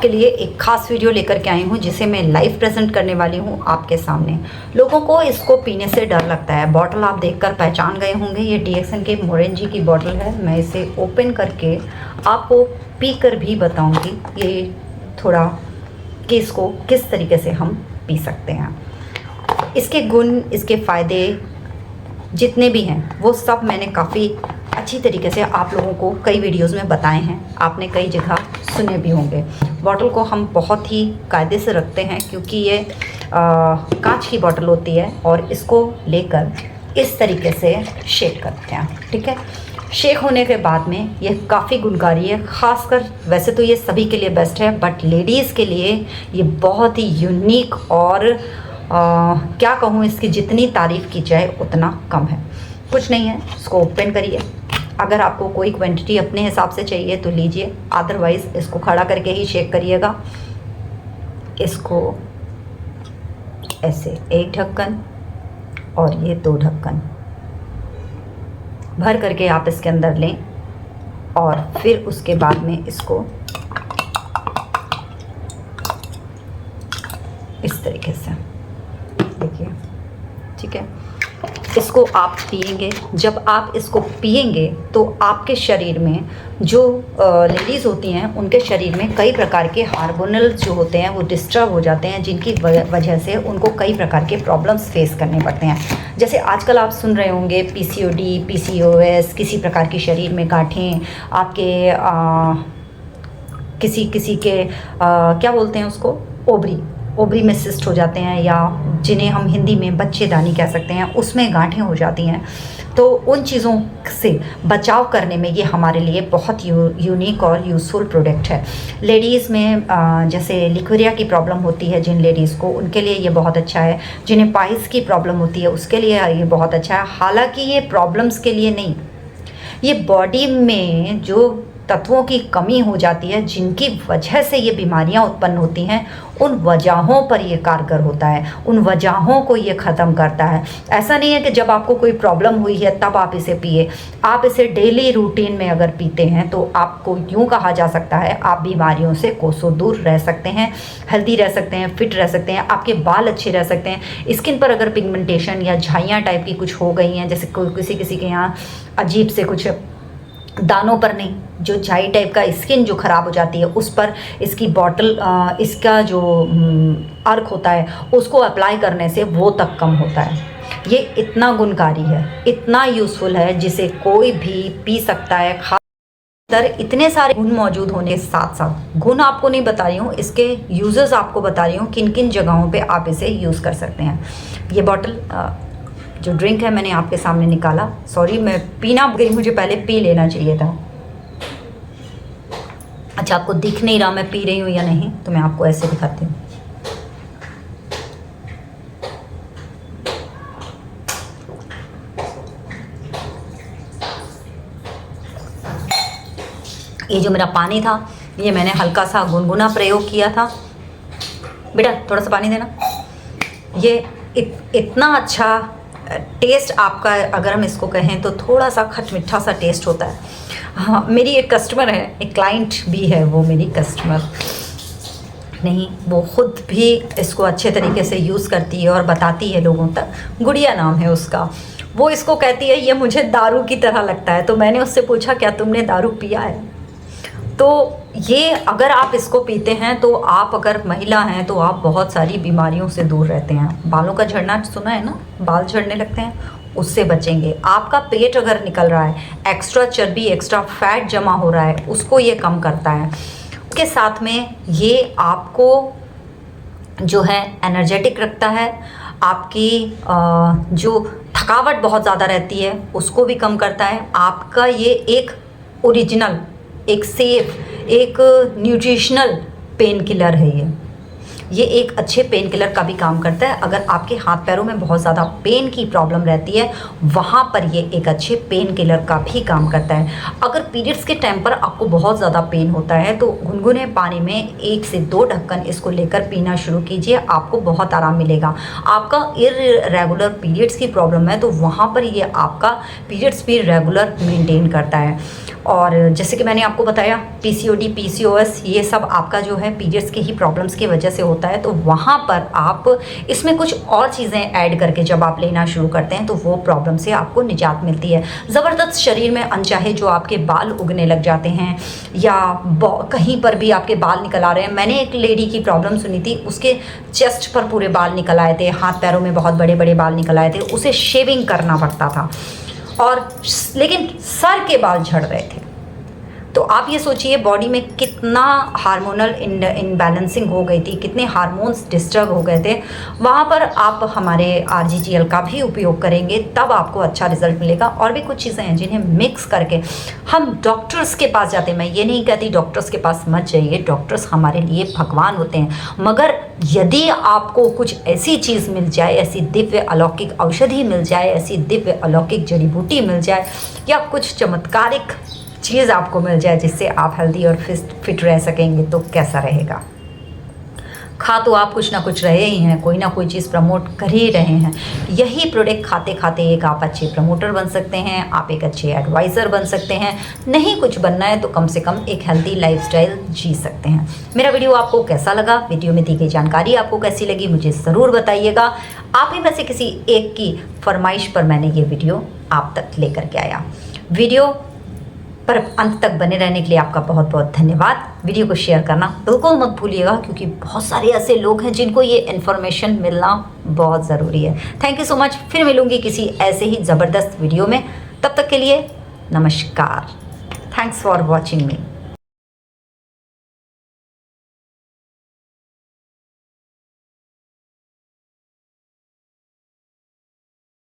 आपके लिए एक खास वीडियो लेकर के आई हूँ जिसे मैं लाइव प्रेजेंट करने वाली हूँ आपके सामने। लोगों को इसको पीने से डर लगता है। बॉटल आप देखकर पहचान गए होंगे, ये DXN के मोरेंजी की बॉटल है। मैं इसे ओपन करके आपको पी कर भी बताऊँगी ये थोड़ा कि इसको किस तरीके से हम पी सकते हैं। इसके गुण, इसके फ़ायदे जितने भी हैं वो सब मैंने काफ़ी अच्छी तरीके से आप लोगों को कई वीडियोस में बताए हैं, आपने कई जगह सुने भी होंगे। बॉटल को हम बहुत ही कायदे से रखते हैं क्योंकि ये कांच की बॉटल होती है और इसको लेकर इस तरीके से शेक करते हैं। ठीक है, शेक होने के बाद में ये काफ़ी गुणकारी है। ख़ासकर वैसे तो ये सभी के लिए बेस्ट है, बट लेडीज़ के लिए ये बहुत ही यूनिक और क्या कहूँ, इसकी जितनी तारीफ़ की जाए उतना कम है। कुछ नहीं है, इसको ओपन करिए। अगर आपको कोई क्वांटिटी अपने हिसाब से चाहिए तो लीजिए, अदरवाइज़ इसको खड़ा करके ही शेक करिएगा। इसको ऐसे एक ढक्कन और ये 2 ढक्कन भर करके आप इसके अंदर लें और फिर उसके बाद में इसको इस तरीके से देखिए। ठीक है, इसको आप पिएंगे। जब आप इसको पिएंगे तो आपके शरीर में जो लेडीज़ होती हैं उनके शरीर में कई प्रकार के हार्मोनल जो होते हैं वो डिस्टर्ब हो जाते हैं, जिनकी वजह से उनको कई प्रकार के प्रॉब्लम्स फेस करने पड़ते हैं। जैसे आजकल आप सुन रहे होंगे PCOD, PCOS, किसी प्रकार की शरीर में गांठें, आपके किसी के क्या बोलते हैं उसको, ओवरी में सिस्ट हो जाते हैं, या जिन्हें हम हिंदी में बच्चेदानी कह सकते हैं, उसमें गांठें हो जाती हैं। तो उन चीज़ों से बचाव करने में ये हमारे लिए बहुत यूनिक और यूज़फुल प्रोडक्ट है। लेडीज़ में जैसे लिक्वेरिया की प्रॉब्लम होती है जिन लेडीज़ को, उनके लिए ये बहुत अच्छा है। जिन्हें पाइल्स की प्रॉब्लम होती है उसके लिए ये बहुत अच्छा है। हालांकि ये प्रॉब्लम्स के लिए नहीं, ये बॉडी में जो तत्वों की कमी हो जाती है जिनकी वजह से ये बीमारियां उत्पन्न होती हैं, उन वजहों पर ये कारगर होता है, उन वजहों को ये ख़त्म करता है। ऐसा नहीं है कि जब आपको कोई प्रॉब्लम हुई है तब आप इसे पिए। आप इसे डेली रूटीन में अगर पीते हैं तो आपको यूँ कहा जा सकता है आप बीमारियों से कोसों दूर रह सकते हैं, हेल्दी रह सकते हैं, फिट रह सकते हैं, आपके बाल अच्छे रह सकते हैं। स्किन पर अगर पिगमेंटेशन या झाइयाँ टाइप की कुछ हो गई हैं, जैसे किसी के यहाँ अजीब से कुछ दानों पर नहीं, जो झाई टाइप का स्किन जो ख़राब हो जाती है उस पर इसकी बॉटल इसका जो अर्क होता है उसको अप्लाई करने से वो तक कम होता है। ये इतना गुणकारी है, इतना यूज़फुल है जिसे कोई भी पी सकता है। खासकर इतने सारे गुण मौजूद होने के साथ साथ, गुण आपको नहीं बता रही हूँ, इसके यूज़र्स आपको बता रही हूँ किन किन जगहों पे आप इसे यूज़ कर सकते हैं। ये बॉटल जो ड्रिंक है मैंने आपके सामने निकाला। सॉरी, मैं पीना गई, मुझे पहले पी लेना चाहिए था। अच्छा, आपको दिख नहीं रहा मैं पी रही हूँ या नहीं, तो मैं आपको ऐसे दिखाती हूँ। ये जो मेरा पानी था ये मैंने हल्का सा गुनगुना प्रयोग किया था। बेटा थोड़ा सा पानी देना। ये इतना अच्छा टेस्ट आपका, अगर हम इसको कहें तो थोड़ा सा खट मिठा सा टेस्ट होता है। हाँ, मेरी एक कस्टमर है, एक क्लाइंट भी है, वो मेरी कस्टमर नहीं, वो खुद भी इसको अच्छे तरीके से यूज़ करती है और बताती है लोगों तक। गुड़िया नाम है उसका। वो इसको कहती है ये मुझे दारू की तरह लगता है। तो मैंने उससे पूछा क्या तुमने दारू पिया है? तो ये अगर आप इसको पीते हैं तो आप अगर महिला हैं तो आप बहुत सारी बीमारियों से दूर रहते हैं। बालों का झड़ना सुना है ना, बाल झड़ने लगते हैं, उससे बचेंगे। आपका पेट अगर निकल रहा है, एक्स्ट्रा चर्बी, एक्स्ट्रा फैट जमा हो रहा है, उसको ये कम करता है। उसके साथ में ये आपको जो है एनर्जेटिक रखता है। आपकी जो थकावट बहुत ज़्यादा रहती है उसको भी कम करता है। आपका ये एक ओरिजिनल, एक सेफ, एक न्यूट्रिशनल पेन किलर है ये। ये एक अच्छे पेन किलर का भी काम करता है। अगर आपके हाथ पैरों में बहुत ज़्यादा पेन की प्रॉब्लम रहती है, वहाँ पर ये एक अच्छे पेन किलर का भी काम करता है। अगर पीरियड्स के टाइम पर आपको बहुत ज़्यादा पेन होता है तो गुनगुने पानी में 1 से 2 ढक्कन इसको लेकर पीना शुरू कीजिए, आपको बहुत आराम मिलेगा। आपका इर्रेगुलर पीरियड्स की प्रॉब्लम है तो वहाँ पर ये आपका पीरियड्स भी रेगुलर मेंटेन करता है। और जैसे कि मैंने आपको बताया PCOD, PCOS ये सब आपका जो है पीरियड्स के ही प्रॉब्लम्स की वजह से होता है, तो वहाँ पर आप इसमें कुछ और चीज़ें ऐड करके जब आप लेना शुरू करते हैं तो वो प्रॉब्लम से आपको निजात मिलती है। ज़बरदस्त शरीर में अनचाहे जो आपके बाल उगने लग जाते हैं या कहीं पर भी आपके बाल निकल आ रहे हैं। मैंने एक लेडी की प्रॉब्लम सुनी थी, उसके चेस्ट पर पूरे बाल निकल आए थे, हाथ पैरों में बहुत बड़े बड़े बाल निकल आए थे, उसे शेविंग करना पड़ता था और लेकिन सर के बाल झड़ रहे थे। तो आप ये सोचिए बॉडी में कितना हार्मोनल इनबैलेंसिंग हो गई थी, कितने हार्मोन्स डिस्टर्ब हो गए थे। वहाँ पर आप हमारे RGGL का भी उपयोग करेंगे तब आपको अच्छा रिजल्ट मिलेगा। और भी कुछ चीज़ें हैं जिन्हें मिक्स करके हम डॉक्टर्स के पास जाते हैं। मैं ये नहीं कहती डॉक्टर्स के पास मत जाइए, डॉक्टर्स हमारे लिए भगवान होते हैं, मगर यदि आपको कुछ ऐसी चीज़ मिल जाए, ऐसी दिव्य अलौकिक औषधि मिल जाए, ऐसी दिव्य अलौकिक जड़ी बूटी मिल जाए या कुछ चमत्कारिक चीज़ आपको मिल जाए जिससे आप हेल्दी और फिट रह सकेंगे तो कैसा रहेगा। खा तो आप कुछ ना कुछ रहे ही हैं, कोई ना कोई चीज़ प्रमोट कर ही रहे हैं। यही प्रोडक्ट खाते खाते एक आप अच्छे प्रमोटर बन सकते हैं, आप एक अच्छे एडवाइज़र बन सकते हैं। नहीं कुछ बनना है तो कम से कम एक हेल्दी लाइफस्टाइल जी सकते हैं। मेरा वीडियो आपको कैसा लगा, वीडियो में दी गई जानकारी आपको कैसी लगी, मुझे ज़रूर बताइएगा। आप ही में से किसी एक की फरमाइश पर मैंने ये वीडियो आप तक लेकर के आया। वीडियो पर अंत तक बने रहने के लिए आपका बहुत बहुत धन्यवाद। वीडियो को शेयर करना बिल्कुल मत भूलिएगा क्योंकि बहुत सारे ऐसे लोग हैं जिनको ये इन्फॉर्मेशन मिलना बहुत ज़रूरी है। Thank you so much. फिर मिलूंगी किसी ऐसे ही ज़बरदस्त वीडियो में, तब तक के लिए नमस्कार। Thanks for watching me.